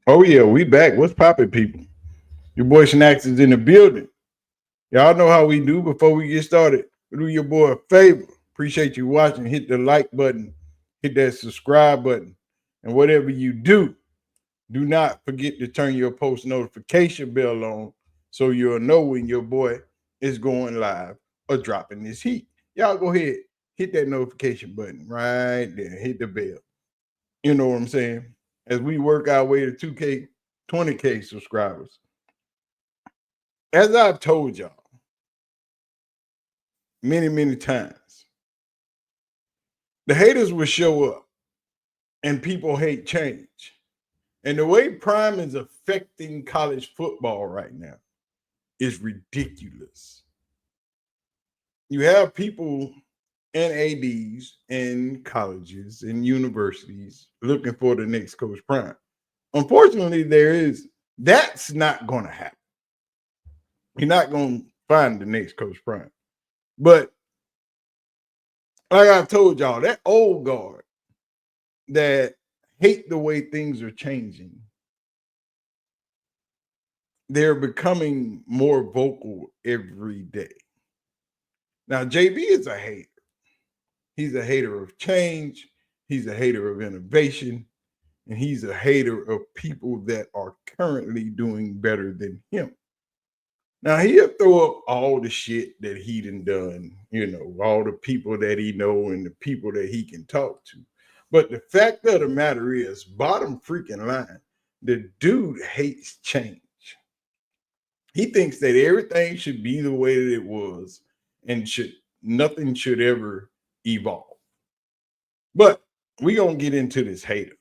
Oh yeah, we back. What's poppin', people? Your boy Snacks is in the building. Y'all know how we do. Before we get started, do your boy a favor. Appreciate you watching. Hit the like button, hit that subscribe button, and whatever you do not forget to turn your post notification bell on so you'll know when your boy is going live or dropping this heat. Y'all go ahead, hit that notification button right there. Hit the bell. You know what I'm saying? As we work our way to 2K, 20K subscribers. As I've told y'all many, many times, the haters will show up and people hate change. And the way Prime is affecting college football right now is ridiculous. You have people and ADs in colleges and universities looking for the next Coach Prime. Unfortunately, that's not going to happen. You're not going to find the next Coach Prime. But like I told y'all, that old guard that hate the way things are changing, they're becoming more vocal every day. Now, JB is a hater. He's a hater of change. He's a hater of innovation. And he's a hater of people that are currently doing better than him. Now, he'll throw up all the shit that he done, all the people that he know and the people that he can talk to. But the fact of the matter is, bottom freaking line, the dude hates change. He thinks that everything should be the way that it was and nothing should ever evolve. But we gonna get into this hater.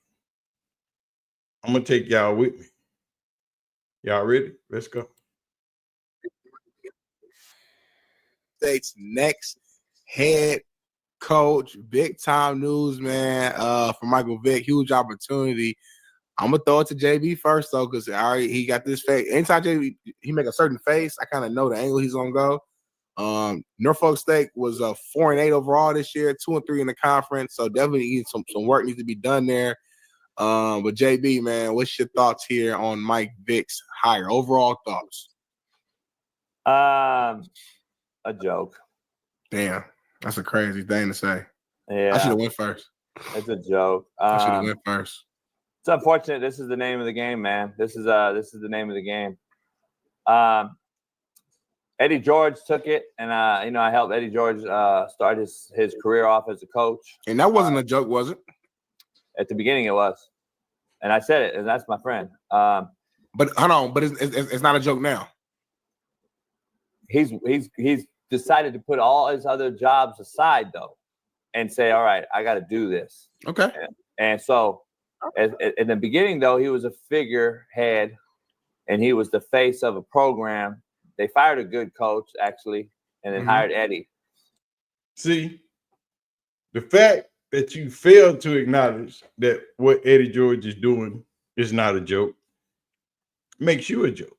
I'm gonna take y'all with me. Y'all ready? Let's go. State's next head coach, big time news, man. For Michael Vick, huge opportunity. I'm gonna throw it to JB first though, because he got this face. Anytime JB he make a certain face, I kind of know the angle he's gonna go. Norfolk State was 4-8 overall this year, 2-3 in the conference, so definitely some work needs to be done there. But JB, man, what's your thoughts here on Mike Vick's hire? Overall thoughts? A joke. Damn, that's a crazy thing to say. Yeah, I should have went first. It's a joke. I should have went first. It's unfortunate. This is the name of the game, man. This is the name of the game. Eddie George took it, and I helped Eddie George start his career off as a coach. And that wasn't a joke, was it? At the beginning, it was, and I said it, and that's my friend. But hold on, but it's not a joke now. He's decided to put all his other jobs aside though, and say, "All right, I got to do this." Okay. And so, in the beginning, though, he was a figurehead, and he was the face of a program. They fired a good coach, actually, and then hired Eddie. See, the fact that you failed to acknowledge that what Eddie George is doing is not a joke makes you a joke.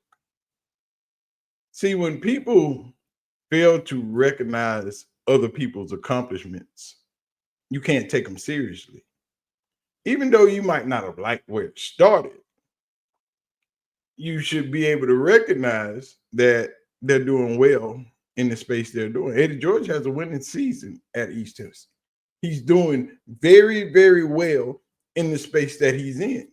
See, when people fail to recognize other people's accomplishments, you can't take them seriously. Even though you might not have liked where it started, you should be able to recognize that they're doing well in the space they're doing. Eddie George has a winning season at East Tennessee. He's doing very, very well in the space that he's in.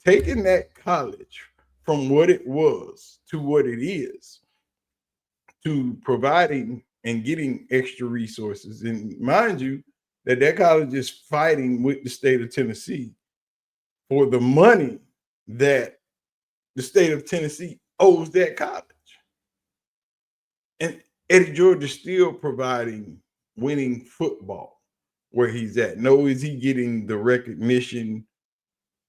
Taking that college from what it was to what it is, to providing and getting extra resources. And mind you, that college is fighting with the state of Tennessee for the money that the state of Tennessee owes that college. And Eddie George is still providing winning football where he's at. No, is he getting the recognition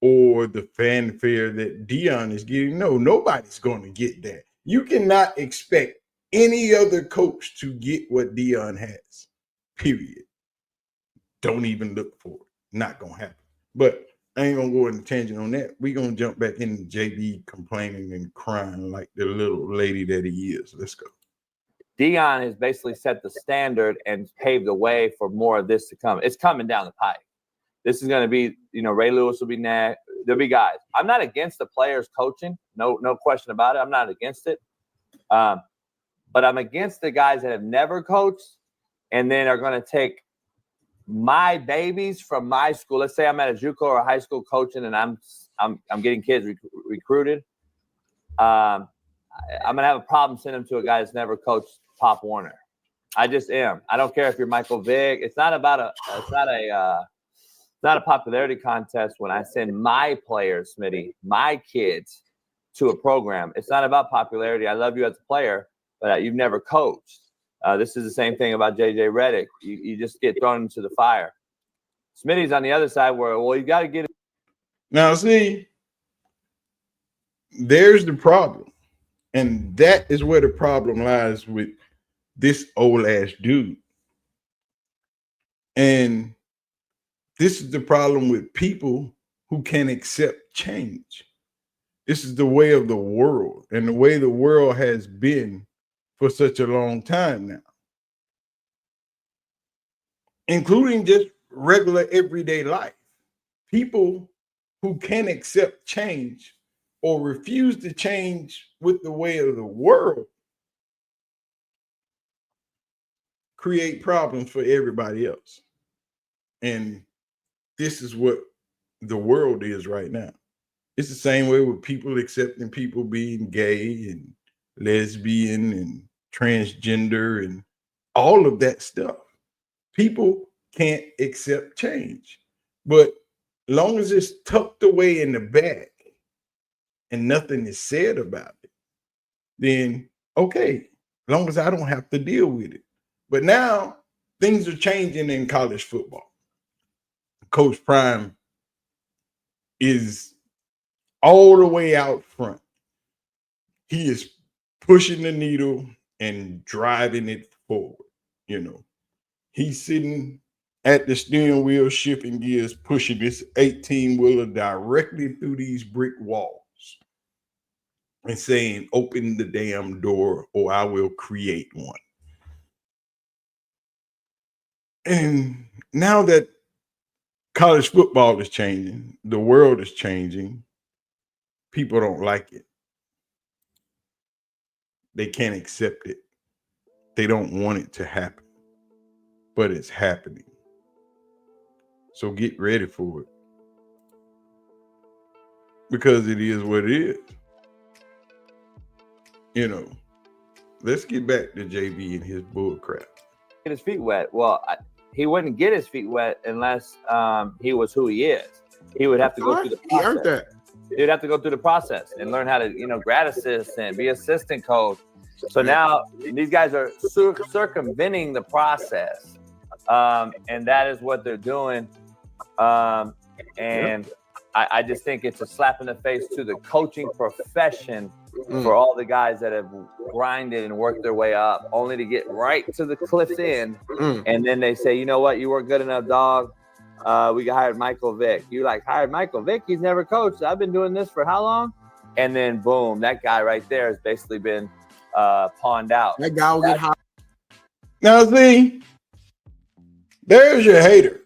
or the fanfare that Deion is getting? No, nobody's going to get that. You cannot expect any other coach to get what Deion has, period. Don't even look for it. Not going to happen. But I ain't going to go in a tangent on that. We're going to jump back into JB complaining and crying like the little lady that he is. Let's go. Deion has basically set the standard and paved the way for more of this to come. It's coming down the pipe. This is going to be, Ray Lewis will be next. there'll be guys. I'm not against the players coaching. No question about it. I'm not against it. But I'm against the guys that have never coached and then are going to take my babies from my school. Let's say I'm at a JUCO or a high school coaching, and I'm getting kids recruited. I'm gonna have a problem sending them to a guy that's never coached Pop Warner. I just am. I don't care if you're Michael Vick. It's not a popularity contest when I send my players, Smitty, my kids to a program. It's not about popularity. I love you as a player, but you've never coached. This is the same thing about JJ Redick. You just get thrown into the fire. Smitty's on the other side where, well, you got to get it. Now, see, there's the problem. And that is where the problem lies with this old ass dude. And this is the problem with people who can't accept change. This is the way of the world and the way the world has been for such a long time now, including just regular everyday life. People who can't accept change or refuse to change with the way of the world create problems for everybody else. And this is what the world is right now. It's the same way with people accepting people being gay and lesbian and transgender and all of that stuff. People can't accept change. But long as it's tucked away in the back and nothing is said about it, then okay, as long as I don't have to deal with it. But now things are changing in college football. Coach Prime is all the way out front. He is pushing the needle and driving it forward. You know, he's sitting at the steering wheel, shifting gears, pushing this 18-wheeler directly through these brick walls and saying, open the damn door or I will create one. And now that college football is changing, the world is changing, people don't like it. They can't accept it. They don't want it to happen, but it's happening. So get ready for it, because it is what it is. You know, let's get back to JB and his bull crap. Get his feet wet. Well, he wouldn't get his feet wet unless he was who he is. He would have to go through the process. He earned that. He would have to go through the process and learn how to, grad assistant, be assistant coach. So now these guys are circumventing the process, and that is what they're doing. And I just think it's a slap in the face to the coaching profession for all the guys that have grinded and worked their way up, only to get right to the cliff's end. And then they say, you know what, you weren't good enough, dog. We hired Michael Vick. You hired Michael Vick? He's never coached. I've been doing this for how long? And then boom, that guy right there has basically been pawned out. That guy will get hot. Now see, there's your hater.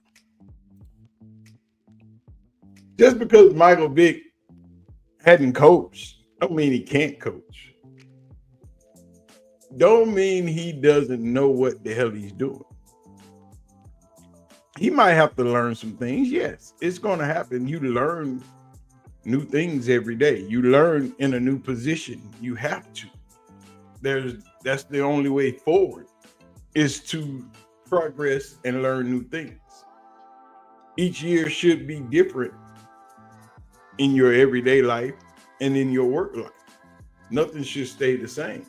Just because Michael Vick hadn't coached, don't mean he can't coach. Don't mean he doesn't know what the hell he's doing. He might have to learn some things. Yes, it's going to happen. You learn new things every day. You learn in a new position. You have to. That's the only way forward, is to progress and learn new things. Each year should be different in your everyday life and in your work life. Nothing should stay the same.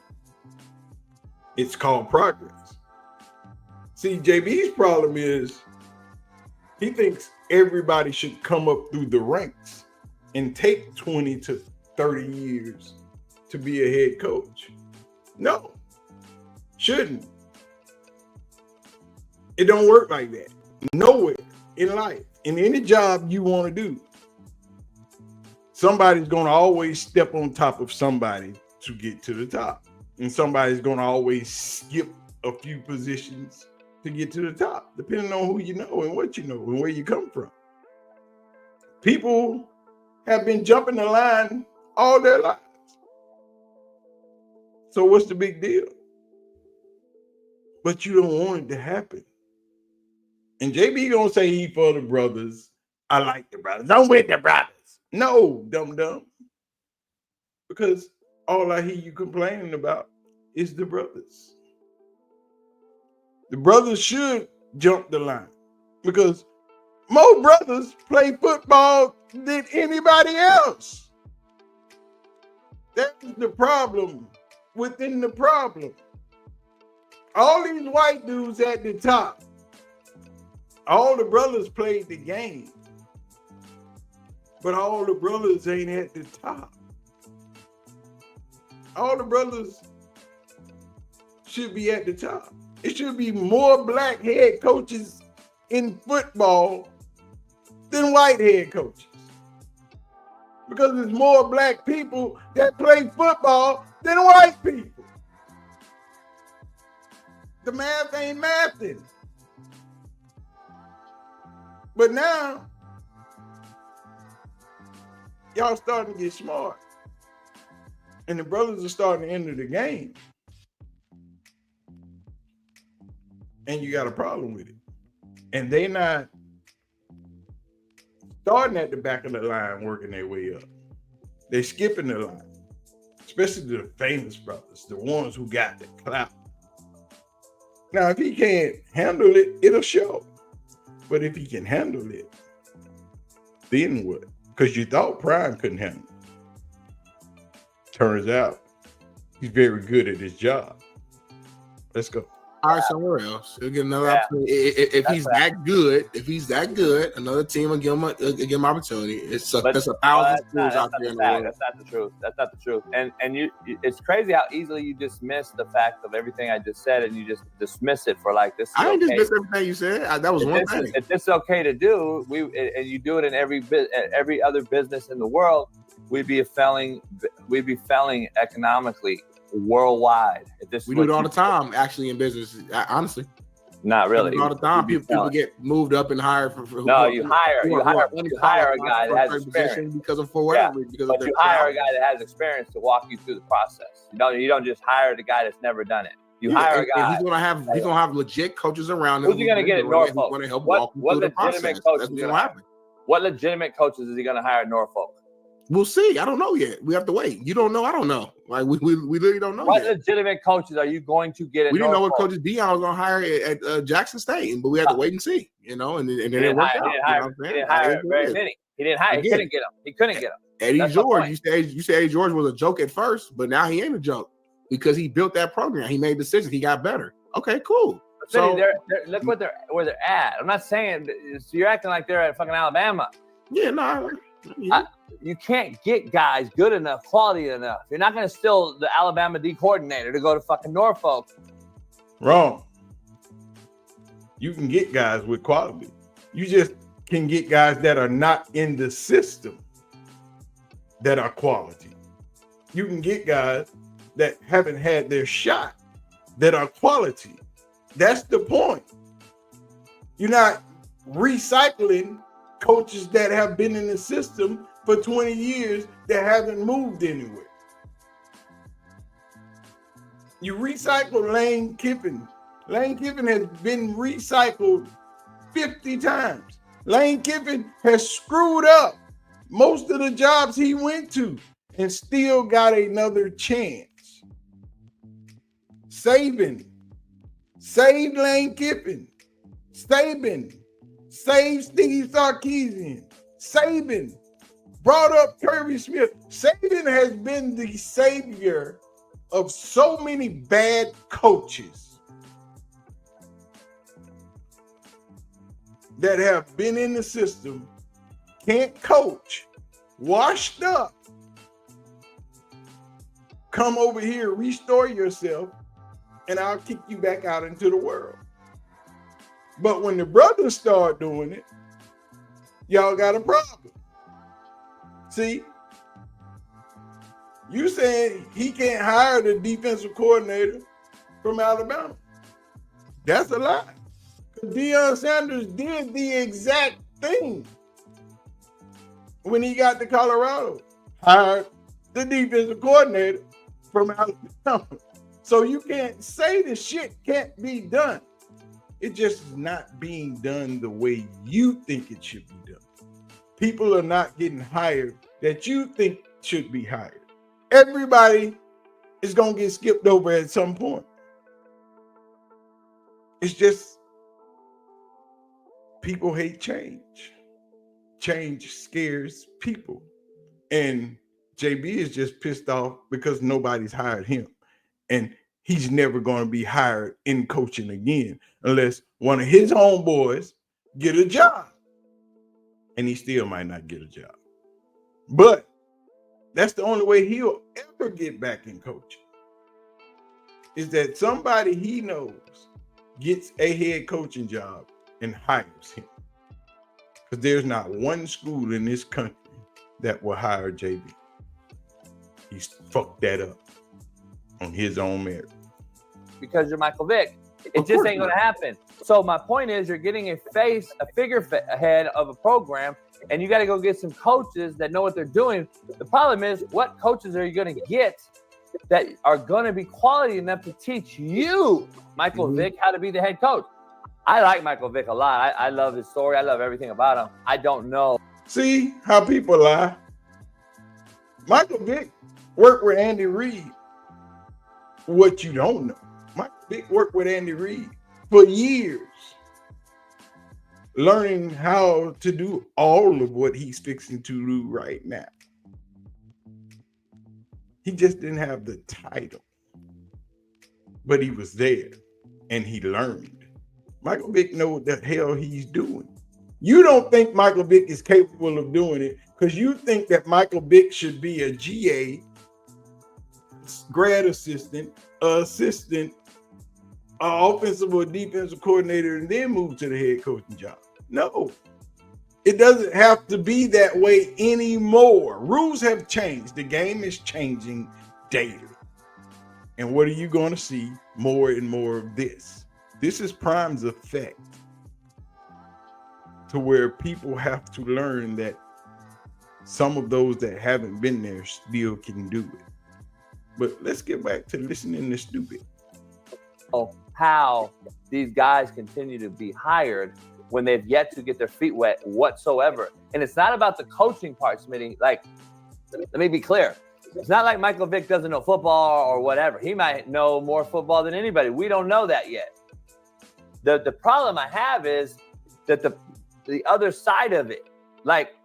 It's called progress. See, JB's problem is he thinks everybody should come up through the ranks and take 20 to 30 years to be a head coach. No, shouldn't. It don't work like that. Nowhere in life, in any job you want to do, somebody's going to always step on top of somebody to get to the top. And somebody's going to always skip a few positions to get to the top, depending on who you know and what you know and where you come from. People have been jumping the line all their lives. So what's the big deal? But you don't want it to happen. And JB gonna say he for the brothers. I like the brothers. I'm with the brothers. No, dumb. Because all I hear you complaining about is the brothers. The brothers should jump the line because more brothers play football than anybody else. That's the problem within the problem. All these white dudes at the top, all the brothers played the game, but all the brothers ain't at the top. All the brothers should be at the top. It should be more black head coaches in football than white head coaches. Because there's more black people that play football than white people. The math ain't mathing. But now, y'all starting to get smart. And the brothers are starting to enter the game. And you got a problem with it. And they not starting at the back of the line, working their way up. They skipping the line. Especially the famous brothers, the ones who got the clout. Now, if he can't handle it, it'll show. But if he can handle it, then what? Because you thought Prime couldn't handle it. Turns out he's very good at his job. Let's go. All right, somewhere else. He'll get another opportunity. If he's that good, another team will give him opportunity. That's 1,000 schools out there in the world. That's not the truth. That's not the truth. And you, it's crazy how easily you dismiss the fact of everything I just said, and you just dismiss it for like this. I didn't dismiss everything you said. That was one thing. If this is okay to do, and you do it in every other business in the world, we'd be failing economically worldwide. We do it all the time, actually, in business. Honestly, not really. All the time, people get moved up and hired for no. You hire a guy that has experience because of whatever. Yeah. But you hire a guy that has experience to walk you through the process. You don't just hire the guy that's never done it. You hire a guy. He's gonna have legit coaches around him. Who's he gonna get at Norfolk? Going to help walk him through the process. That's what's gonna happen. What legitimate coaches is he gonna hire at Norfolk? We'll see. I don't know yet. We have to wait. You don't know. I don't know. Like we literally don't know. What legitimate coaches are you going to get? We didn't know what coaches Deion was going to hire at Jackson State, but we had to wait and see. And then it worked out. He didn't hire very many. He didn't hire. He couldn't get them. He couldn't get them. Eddie George. You say Eddie George was a joke at first, but now he ain't a joke because he built that program. He made decisions. He got better. Okay, cool. So look where they're at. I'm not saying you're acting like they're at fucking Alabama. Yeah, no. You can't get guys good enough, quality enough. You're not going to steal the Alabama D coordinator to go to fucking Norfolk. Wrong. You can get guys with quality. You just can get guys that are not in the system that are quality. You can get guys that haven't had their shot that are quality. That's the point. You're not recycling coaches that have been in the system for 20 years that haven't moved anywhere. You recycle Lane Kiffin. Lane Kiffin has been recycled 50 times. Lane Kiffin has screwed up most of the jobs he went to and still got another chance. Saban saved Lane Kiffin. Saban saved Steve Sarkisian. Saban brought up Kirby Smith. Saban has been the savior of so many bad coaches that have been in the system, can't coach, washed up. Come over here, restore yourself, and I'll kick you back out into the world. But when the brothers start doing it, y'all got a problem. See, you saying he can't hire the defensive coordinator from Alabama. That's a lie. Deion Sanders did the exact thing. when he got to Colorado, hired the defensive coordinator from Alabama. So you can't say the shit can't be done. It just is not being done the way you think it should be done. People are not getting hired that you think should be hired. Everybody is going to get skipped over at some point. It's just people hate change. Change scares people. And JB is just pissed off because nobody's hired him. And he's never going to be hired in coaching again unless one of his homeboys get a job. And he still might not get a job. But that's the only way he'll ever get back in coaching, is that somebody he knows gets a head coaching job and hires him. Because there's not one school in this country that will hire JB. He's fucked that up on his own merit. Because you're Michael Vick. It just ain't going to happen. So my point is, you're getting a figurehead of a program, and you got to go get some coaches that know what they're doing. The problem is, what coaches are you going to get that are going to be quality enough to teach you, Michael Vick, how to be the head coach? I like Michael Vick a lot. I love his story. I love everything about him. I don't know. See how people lie? Michael Vick worked with Andy Reid. What you don't know, Michael Vick worked with Andy Reid for years, learning how to do all of what he's fixing to do right now. He just didn't have the title, but he was there and he learned. Michael Vick knows what the hell he's doing. You don't think Michael Vick is capable of doing it because you think that Michael Vick should be a GA, grad assistant, offensive or defensive coordinator, and then move to the head coaching job. No, it doesn't have to be that way anymore. Rules have changed. The game is changing daily. And what are you going to see? More and more of this. This is Prime's effect, to where people have to learn that some of those that haven't been there still can do it. But let's get back to listening to stupid. How these guys continue to be hired when they've yet to get their feet wet whatsoever. And it's not about the coaching part, Smitty. Like, let me be clear. It's not like Michael Vick doesn't know football or whatever. He might know more football than anybody. We don't know that yet. The problem I have is that the other side of it, like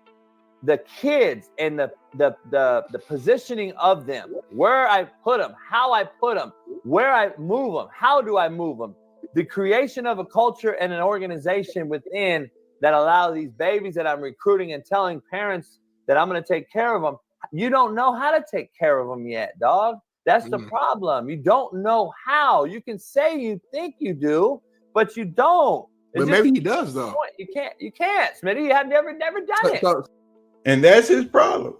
the kids and the positioning of them, where I put them, how I put them, where I move them, how do I move them, the creation of a culture and an organization within that allow these babies that I'm recruiting and telling parents that I'm going to take care of them. You don't know how to take care of them yet, dog. That's the problem. You don't know how. You can say you think you do, but you don't. But maybe he does, though. You can't, Smitty. You have never done it. And that's his problem.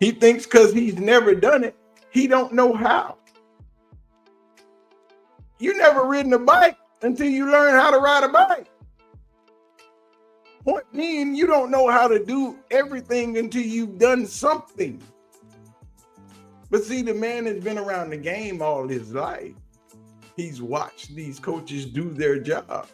He thinks because he's never done it, he don't know how. You never ridden a bike until you learn how to ride a bike. Point being, you don't know how to do everything until you've done something. But see, the man has been around the game all his life. He's watched these coaches do their job.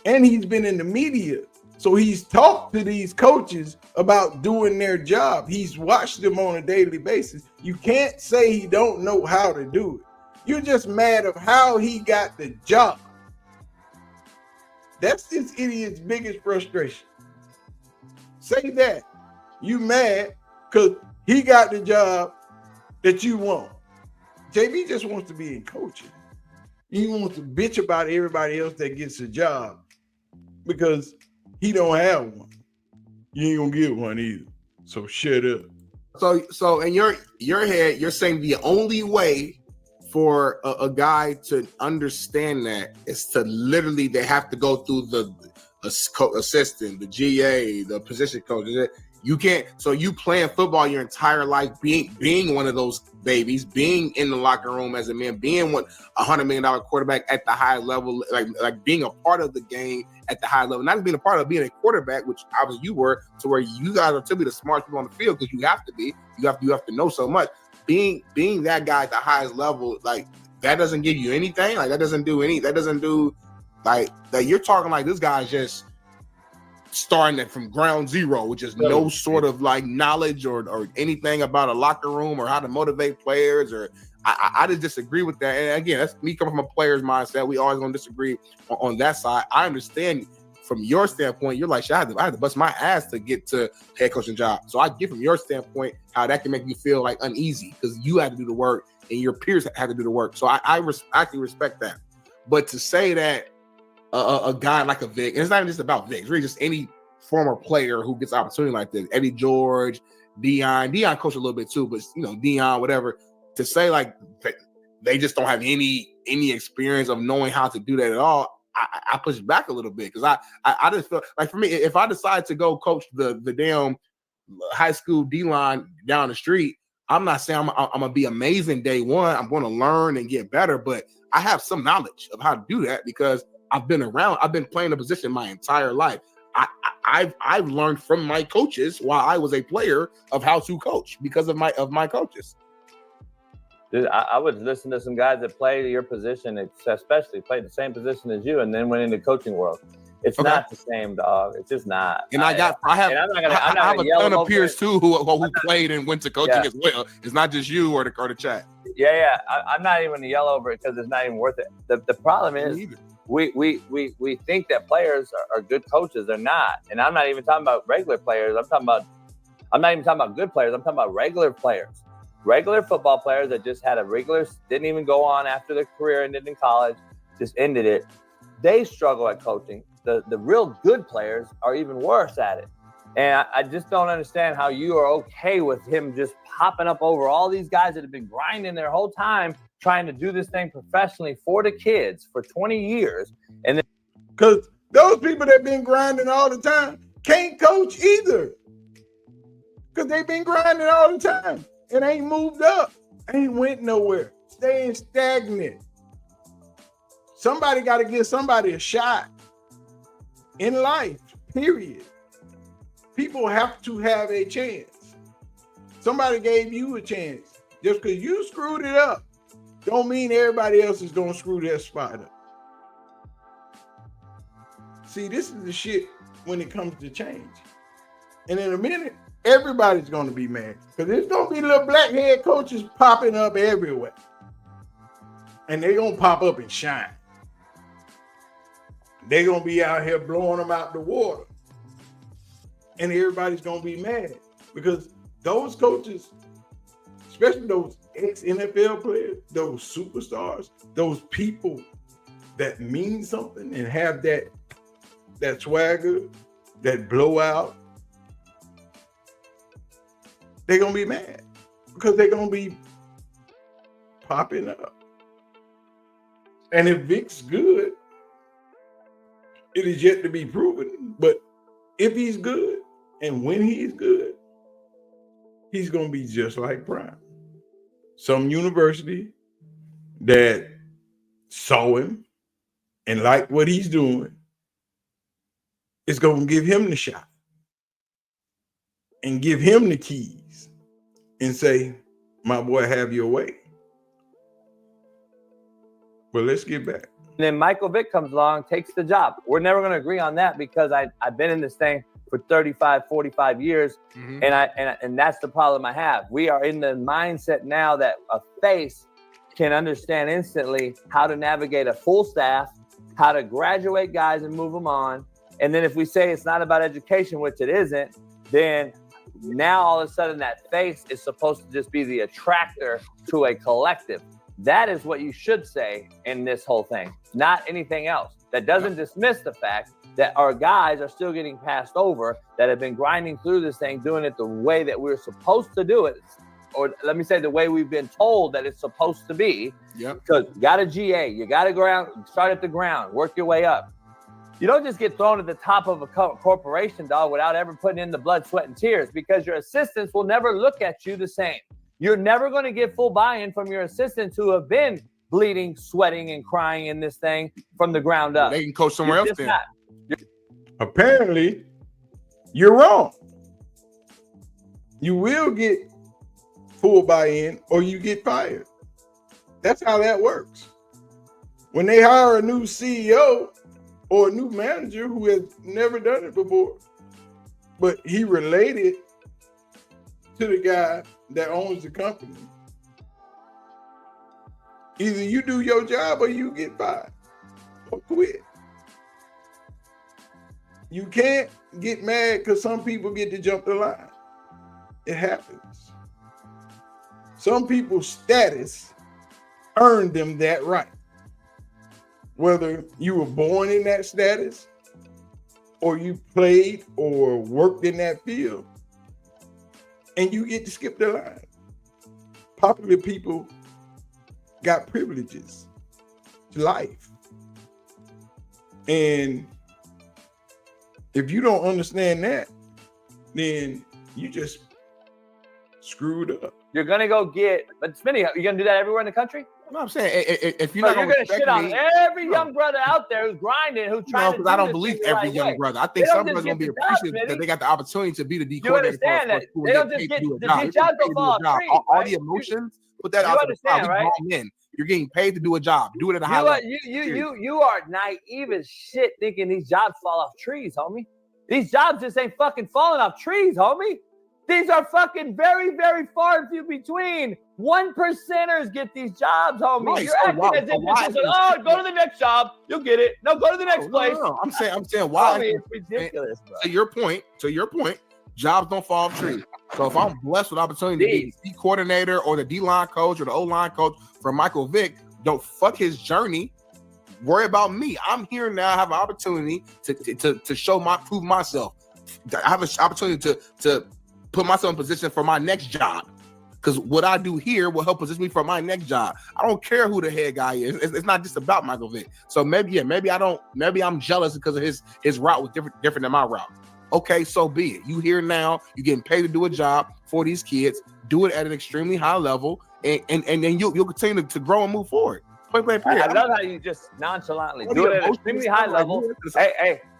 And he's been in the media. So he's talked to these coaches about doing their job. He's watched them on a daily basis. You can't say he don't know how to do it. You're just mad of how he got the job. That's this idiot's biggest frustration. Say that. You mad because he got the job that you want. JB just wants to be in coaching. He wants to bitch about everybody else that gets a job because he don't have one. You ain't gonna get one either. So shut up. So in your head, you're saying the only way for a guy to understand that is to literally, they have to go through the assistant, the GA, the position coach. You can't. So you playing football your entire life, being one of those babies, being in the locker room as a man, being $100 million quarterback at the high level, like being a part of the game at the high level, not just being a part of being a quarterback, which obviously you were, to where you guys are typically the smartest people on the field because you have to be. You have to know so much. Being that guy at the highest level, like that doesn't give you anything. Like that doesn't do like that. You're talking like this guy's just starting it from ground zero, which is no sort of like knowledge or anything about a locker room or how to motivate players. Or I just disagree with that. And again, that's me coming from a player's mindset. We always gonna disagree on that side. I understand from your standpoint. You're like, shit, I had to bust my ass to get to head coaching job. So I get from your standpoint how that can make you feel like uneasy because you had to do the work and your peers had to do the work. So I actually respect that. But to say that a guy like a Vick, and it's not even just about Vick, it's really just any former player who gets opportunity like this, Eddie George, Deion coached a little bit too, but Deion, whatever, to say like they just don't have any experience of knowing how to do that at all, I push back a little bit because I just feel like, for me, if I decide to go coach the damn high school D-line down the street, I'm not saying I'm gonna be amazing day one. I'm going to learn and get better, but I have some knowledge of how to do that because I've been playing the position my entire life. I've learned from my coaches while I was a player of how to coach because of my coaches. Dude, I would listen to some guys that play your position, especially played the same position as you, and then went into coaching world. It's not the same, dog. It's just not. And I have a ton of peers too who played and went to coaching as well. It's not just you or the chat. Yeah. I'm not even gonna yell over it because it's not even worth it. The problem is we think that players are good coaches. They're not. And I'm not even talking about regular players. I'm not even talking about good players. I'm talking about regular players. Regular football players that just had didn't even go on after their career, ended in college, just ended it. They struggle at coaching. The real good players are even worse at it. And I just don't understand how you are okay with him just popping up over all these guys that have been grinding their whole time trying to do this thing professionally for the kids for 20 years. And then because those people that been grinding all the time can't coach either. Because they've been grinding all the time and ain't moved up, ain't went nowhere, staying stagnant. Somebody got to give somebody a shot in life, period. People have to have a chance. Somebody gave you a chance. Just because you screwed it up don't mean everybody else is going to screw their spot up. See, this is the shit when it comes to change. And in a minute, everybody's going to be mad because there's going to be little black head coaches popping up everywhere. And they're going to pop up and shine. They're going to be out here blowing them out the water. And everybody's going to be mad because those coaches, especially those ex-NFL players, those superstars, those people that mean something and have that swagger, that blowout, they're going to be mad because they're going to be popping up. And if Vick's good, it is yet to be proven, but if he's good and when he's good, he's going to be just like Prime. Some university that saw him and liked what he's doing is going to give him the shot and give him the keys and say, my boy, have your way. But let's get back. And then Michael Vick comes along, takes the job. We're never going to agree on that because I've been in this thing for 35, 45 years. Mm-hmm. And that's the problem I have. We are in the mindset now that a face can understand instantly how to navigate a full staff, how to graduate guys and move them on. And then if we say it's not about education, which it isn't, then now all of a sudden that face is supposed to just be the attractor to a collective. That is what you should say in this whole thing, not anything else. That doesn't dismiss the fact that our guys are still getting passed over, that have been grinding through this thing, doing it the way that we're supposed to do it. Or let me say the way we've been told that it's supposed to be. Yep. Because you got a GA, you got to start at the ground, work your way up. You don't just get thrown at the top of a corporation, dog, without ever putting in the blood, sweat, and tears, because your assistants will never look at you the same. You're never going to get full buy-in from your assistants who have been bleeding, sweating, and crying in this thing from the ground up. They can coach somewhere else then. Apparently, you're wrong. You will get full buy-in or you get fired. That's how that works. When they hire a new CEO or a new manager who has never done it before, but he related to the guy that owns the company, either you do your job or you get fired or quit. You can't get mad because some people get to jump the line. It happens. Some people's status earned them that right. Whether you were born in that status or you played or worked in that field, and you get to skip the line. Popular people got privileges to life. And if you don't understand that, then you just screwed up. You're going to go get, but Smitty, you're going to do that everywhere in the country? No, I'm saying if you're So not you're going to shit on every young brother out there who's grinding, who's trying to do because I don't this believe thing the every right young way. brother. I think They don't some brothers just gonna be get the job, appreciative that Smitty. they got the opportunity to be the D You coordinator. understand that? They don't just get these jobs don't fall off trees, all right? the emotions. Put that You out to the side. understand, We right? grown men. You're getting paid to do a job. Do it at a high level. You are naive as shit thinking these jobs fall off trees, homie. These jobs just ain't fucking falling off trees, homie. These are fucking very, very far and few between. 1%ers get these jobs, homie. Right, You're so acting why- as if so why it's just is like, it- oh, go to the next job. You'll get it. No, go to the next place. No. I'm saying why? Homie, it's ridiculous, bro. To your point, jobs don't fall off trees. So if I'm blessed with opportunity to be the D coordinator or the D line coach or the O line coach for Michael Vick, don't fuck his journey. Worry about me. I'm here now. I have an opportunity to prove myself. I have an opportunity to put myself in position for my next job. Because what I do here will help position me for my next job. I don't care who the head guy is. It's not just about Michael Vick. So maybe I'm jealous because of his route was different than my route. Okay, so be it. You here now, you're getting paid to do a job for these kids, do it at an extremely high level, and then you'll continue to grow and move forward. Period. I love how you just nonchalantly do it at an extremely high level.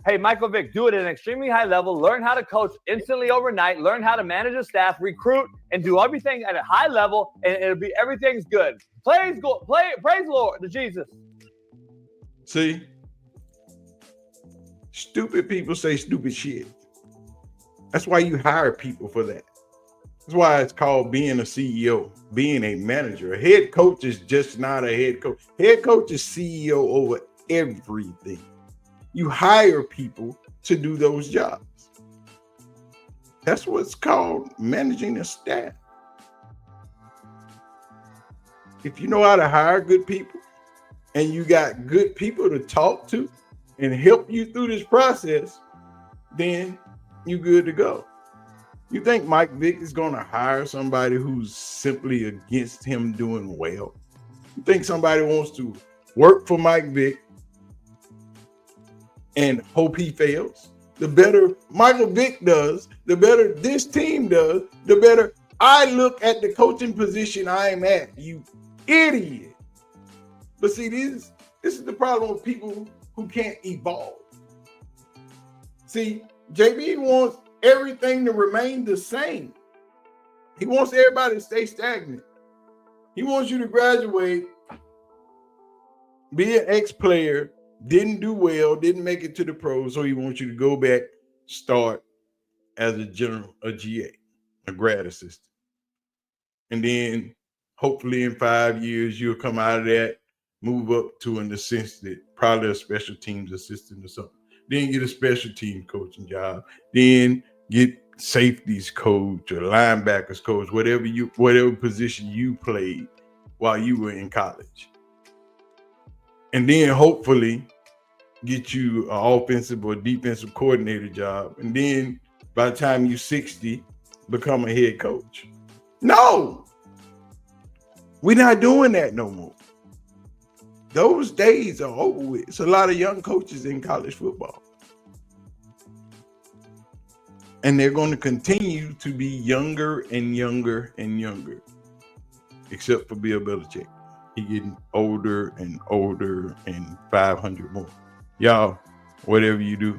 Hey, Michael Vick, do it at an extremely high level. Learn how to coach instantly overnight. Learn how to manage a staff, recruit, and do everything at a high level, and everything's good. Praise Lord to Jesus. See, stupid people say stupid shit. That's why you hire people for that. That's why it's called being a CEO, being a manager. A head coach is just not a head coach. Head coach is CEO over everything. You hire people to do those jobs. That's what's called managing a staff. If you know how to hire good people and you got good people to talk to and help you through this process, then you're good to go. You think Mike Vick is going to hire somebody who's simply against him doing well? You think somebody wants to work for Mike Vick and hope he fails? The better Michael Vick does, the better this team does, the better I look at the coaching position I'm at, you idiot. But see, this is the problem with people who can't evolve. See, JB wants everything to remain the same. He wants everybody to stay stagnant. He wants you to graduate, be an ex-player, didn't do well, didn't make it to the pros, so he wants you to go back, start as a GA, a grad assistant. And then hopefully in 5 years, you'll come out of that, move up to an assistant, probably a special teams assistant or something. Then get a special team coaching job. Then get safeties coach or linebackers coach, whatever position you played while you were in college. And then hopefully get you an offensive or defensive coordinator job. And then by the time you're 60, become a head coach. No, we're not doing that no more. Those days are over with. It's a lot of young coaches in college football. And they're going to continue to be younger and younger and younger, except for Bill Belichick. He's getting older and older and 500 more. Y'all, whatever you do,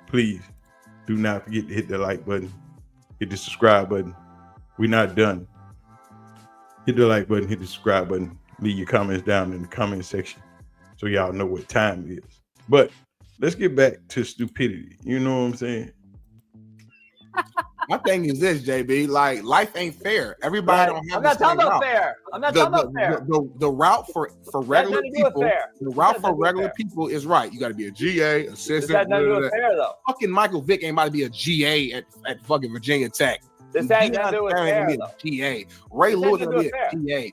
please do not forget to hit the like button, hit the subscribe button. We're not done. Hit the like button, hit the subscribe button. Leave your comments down in the comment section so y'all know what time it is. But let's get back to stupidity. You know what I'm saying? My thing is this, JB. Like, life ain't fair. Everybody don't have I'm not the same talking about route. fair. I'm not talking about fair. The route for regular nothing to do with people, fair. the route Has for nothing to do with regular fair. people is right. You got to be a GA, This assistant. has nothing to do with fair, though. Fucking Michael Vick ain't about to be a GA at fucking Virginia Tech. This has nothing to do with Deion fair, gonna though. be a GA. Ray This Lewis has gonna be nothing to a GA.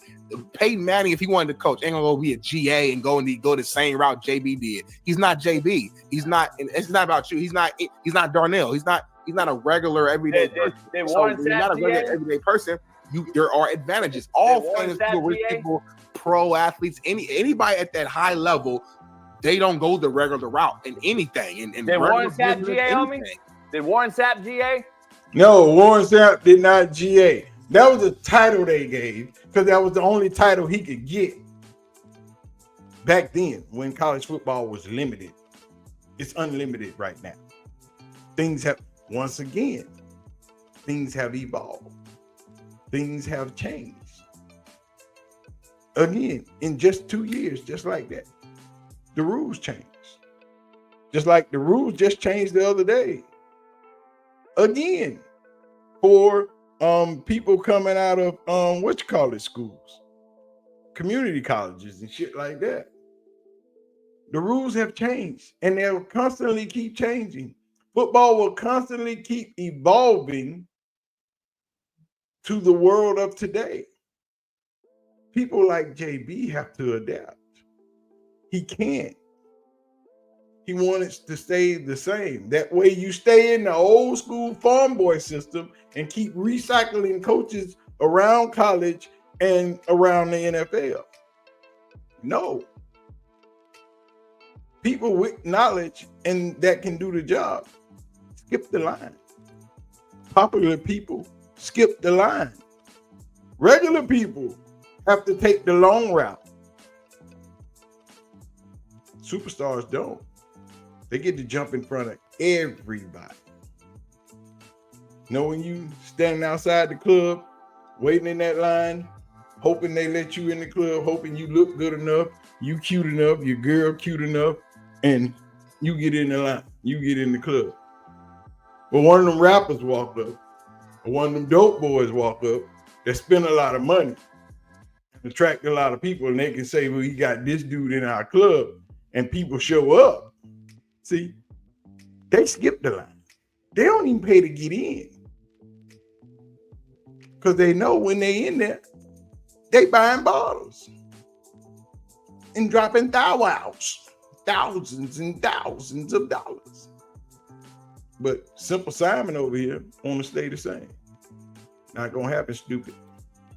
Peyton Manning, if he wanted to coach, ain't gonna go be a GA and go the same route JB did. He's not JB. He's not. And it's not about you. He's not Darnell. He's not a regular everyday person. Did So Warren when you're not a Sapp regular GA? everyday person, there are advantages. All Warren famous Sapp people, rich GA? people, pro athletes, anybody at that high level, they don't go the regular route in anything. In Did Warren regular Sapp business, GA on me? anything. Did Warren Sapp GA? No, Warren Sapp did not GA. That was a title they gave because that was the only title he could get back then when college football was limited. It's unlimited right now. Things have, once again, things have evolved. Things have changed. Again, in just 2 years, just like that, the rules changed. Just like the rules just changed the other day. Again, for people coming out of schools, community colleges and shit like that. The rules have changed and they'll constantly keep changing. Football will constantly keep evolving to the world of today. People like JB have to adapt. He can't. He wants to stay the same. That way you stay in the old school farm boy system and keep recycling coaches around college and around the NFL. No. People with knowledge and that can do the job, skip the line. Popular people skip the line. Regular people have to take the long route. Superstars don't. They get to jump in front of everybody. Knowing you standing outside the club, waiting in that line, hoping they let you in the club, hoping you look good enough, you cute enough, your girl cute enough, and you get in the line, you get in the club. But one of them rappers walk up, or one of them dope boys walk up that spend a lot of money, attract a lot of people, and they can say, well, you got this dude in our club, and people show up. See, they skip the line. They don't even pay to get in. Because they know when they in there, they buying bottles and dropping thousands and thousands of dollars. But Simple Simon over here want to stay the same. Not gonna happen, stupid.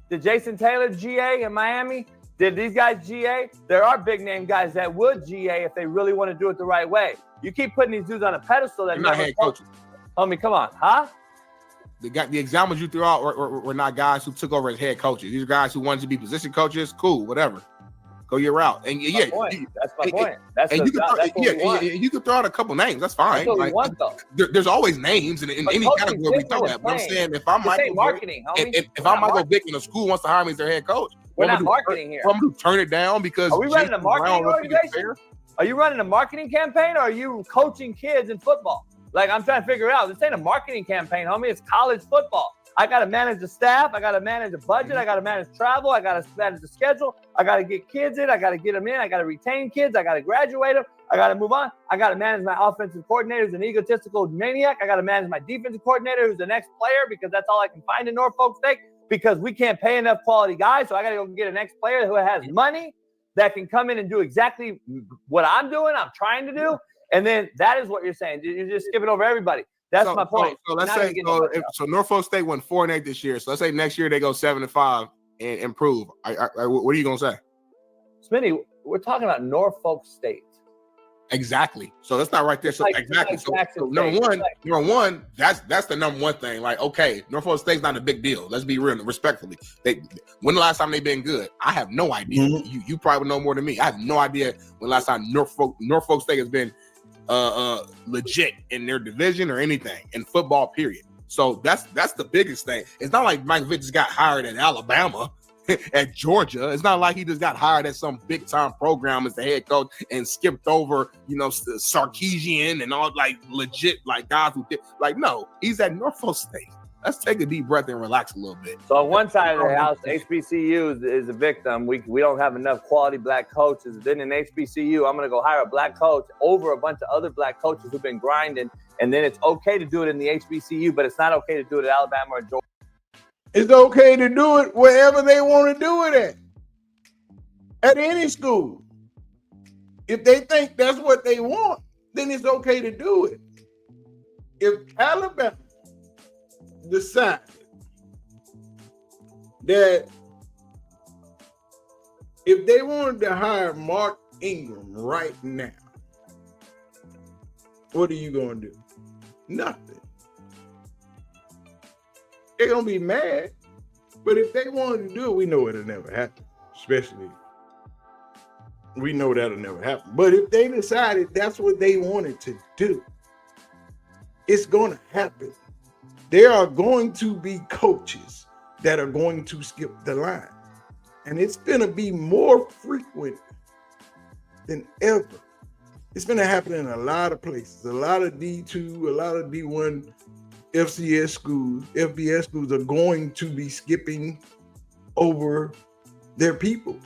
Did Jason Taylor GA in Miami? Did these guys GA? There are big name guys that would GA if they really want to do it the right way. You keep putting these dudes on a pedestal that They're not head coaches. Homie, come on, huh? The examples you threw out were not guys who took over as head coaches. These are guys who wanted to be position coaches. Cool, whatever. Go your route. And yeah, that's my point. That's and what you can throw out a couple names. That's fine. That's what we want, though. There's always names in any category we throw at. But I'm saying if I'm Michael marketing, homie. If I'm Michael Vick and a school wants to hire me as their head coach, we're not marketing here. I'm going to turn it down because are we running a marketing organization? Are you running a marketing campaign or are you coaching kids in football? Like, I'm trying to figure it out. This ain't a marketing campaign, homie. It's college football. I got to manage the staff. I got to manage the budget. I got to manage travel. I got to manage the schedule. I got to get kids in. I got to get them in. I got to retain kids. I got to graduate them. I got to move on. I got to manage my offensive coordinator who's an egotistical maniac. I got to manage my defensive coordinator who's the next player because that's all I can find in Norfolk State because we can't pay enough quality guys. So I got to go get an next player who has money that can come in and do exactly what I'm doing, I'm trying to do. And then that is what you're saying. You're just skipping over everybody. That's my point. So let's say so Norfolk State went 4-8 this year. So let's say next year they go 7-5 and improve. What are you gonna say? Smitty, we're talking about Norfolk State. Exactly. So that's not right there. So Like- exactly. like So Jackson number State. one, that's the number one thing. Like, okay, Norfolk State's not a big deal. Let's be real, respectfully. When the last time they've been good? I have no idea. You probably know more than me. I have no idea when the last time Norfolk State has been legit in their division or anything in football, period. So that's the biggest thing. It's not like Mike Vick just got hired at Alabama, at Georgia. It's not like he just got hired at some big time program as the head coach and skipped over, Sarkisian and all like legit like guys who did like no. He's at Norfolk State. Let's take a deep breath and relax a little bit. So on one side of the house, HBCU is a victim. We don't have enough quality black coaches. Then in HBCU, I'm going to go hire a black coach over a bunch of other black coaches who've been grinding. And then it's okay to do it in the HBCU, but it's not okay to do it at Alabama or Georgia. It's okay to do it wherever they want to do it at any school. If they think that's what they want, then it's okay to do it. If Alabama decided that if they wanted to hire Mark Ingram right now, what are you going to do? Nothing. They're going to be mad. But if they wanted to do it, we know it'll never happen. Especially, we know that'll never happen. But if they decided that's what they wanted to do, it's going to happen. There are going to be coaches that are going to skip the line. And it's going to be more frequent than ever. It's going to happen in a lot of places. A lot of D2, a lot of D1 FCS schools, FBS schools are going to be skipping over their people.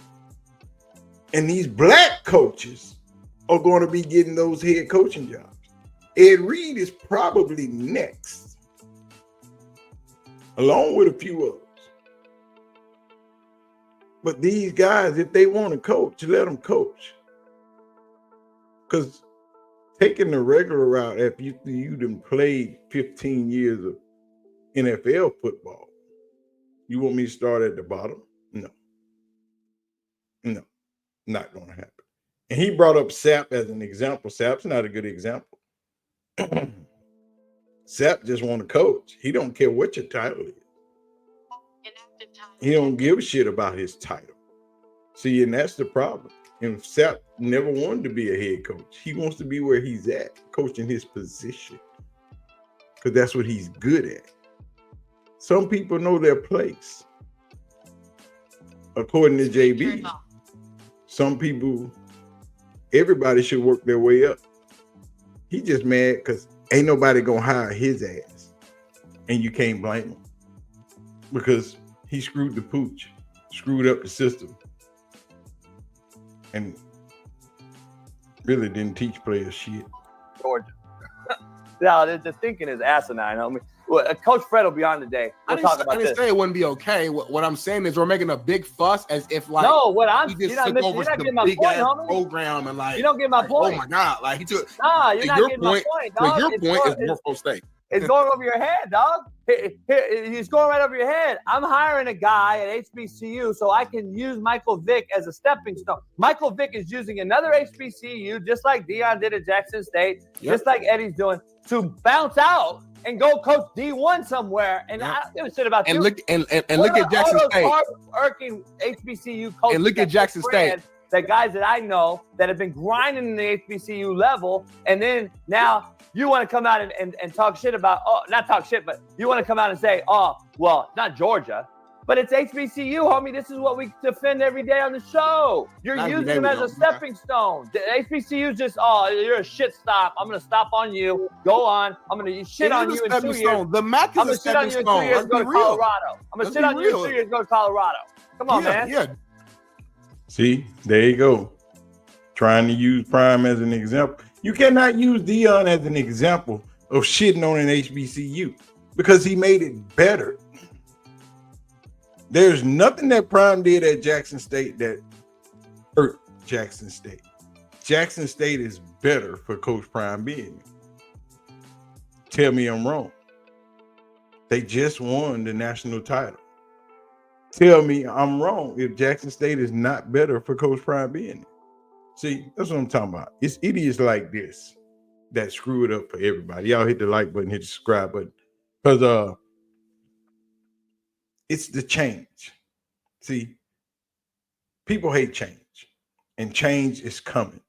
And these black coaches are going to be getting those head coaching jobs. Ed Reed is probably next, along with a few others. But these guys, if they want to coach, let them coach. Because taking the regular route after you done played 15 years of NFL football, you want me to start at the bottom? No, not going to happen. And he brought up Sapp as an example. Sapp's not a good example. Sapp just want to coach. He don't care what your title is. He don't give a shit about his title. See, and that's the problem. And Sapp never wanted to be a head coach. He wants to be where he's at, coaching his position, because that's what he's good at. Some people know their place. According to JB, some people, everybody should work their way up. He just mad because ain't nobody gonna hire his ass. And you can't blame him. Because he screwed the pooch, screwed up the system. And really didn't teach players shit. Georgia. No, the thinking is asinine, homie. Well, Coach Fred will be on today. We'll talk about this. I didn't say it wouldn't be okay. What I'm saying is we're making a big fuss as if like he just just took over the big ass program and like you don't get my point. Oh my God, like he took. Nah, you're not getting my point, dog. Your point is Norfolk State. It's going over your head, dog. He's going right over your head. I'm hiring a guy at HBCU so I can use Michael Vick as a stepping stone. Michael Vick is using another HBCU, just like Deion did at Jackson State, just like Eddie's doing, to bounce out and go coach D1 somewhere. And I don't give a shit about and you. Look at Jackson State. Hard-working HBCU coaches. And look at Jackson State. The guys that I know that have been grinding in the HBCU level, and then now you want to come out and talk shit about, not talk shit, but you want to come out and say, well, not Georgia, but it's HBCU, homie. This is what we defend every day on the show. You're using them as a stepping stone. The HBCU just, you're a shit stop. I'm going to stop on you. Go on. I'm going to shit on you in 2 years. The MAC is a stepping stone. I'm going to shit on you in 2 years and go to Colorado. I'm going to shit on you in 2 years and go to Colorado. Come on, man. Yeah. See, there you go. Trying to use Prime as an example. You cannot use Deion as an example of shitting on an HBCU because he made it better. There's nothing that Prime did at Jackson State that hurt Jackson State. Jackson State is better for Coach Prime being there. Tell me I'm wrong. They just won the national title. Tell me I'm wrong if Jackson State is not better for Coach Prime being there. See, that's what I'm talking about. It's idiots like this that screw it up for everybody. Y'all hit the like button, hit the subscribe button. Because it's the change. See, people hate change, and change is coming.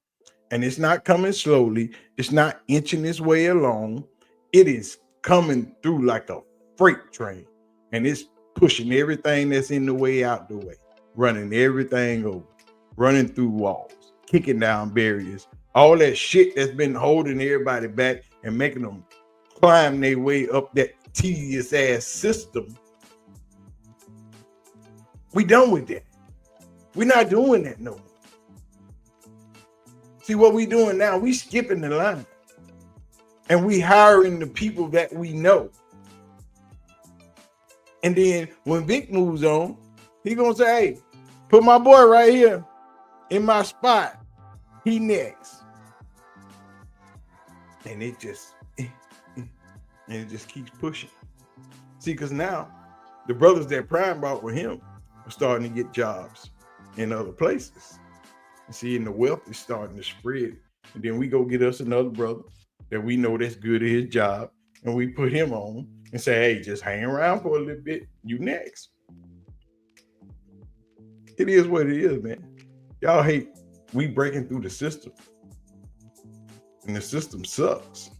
And it's not coming slowly. It's not inching its way along. It is coming through like a freight train. And it's pushing everything that's in the way out the way, running everything over, running through walls, kicking down barriers, all that shit that's been holding everybody back and making them climb their way up that tedious ass system. We done with that. We're not doing that no more. See what we doing now? We skipping the line. And we hiring the people that we know. And then when Vick moves on, he gonna say, hey, put my boy right here in my spot. He next. And it just keeps pushing. See, because now the brothers that Prime brought with him are starting to get jobs in other places. And see, and the wealth is starting to spread. And then we go get us another brother that we know that's good at his job, and we put him on and say, hey, just hang around for a little bit. You next. It is what it is, man. Y'all hate we breaking through the system. And the system sucks.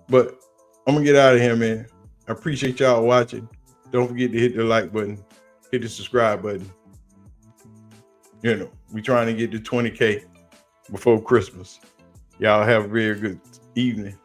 But I'm gonna get out of here, man. I appreciate y'all watching. Don't forget to hit the like button, hit the subscribe button. You know, we trying to get to 20K before Christmas. Y'all have a very good evening.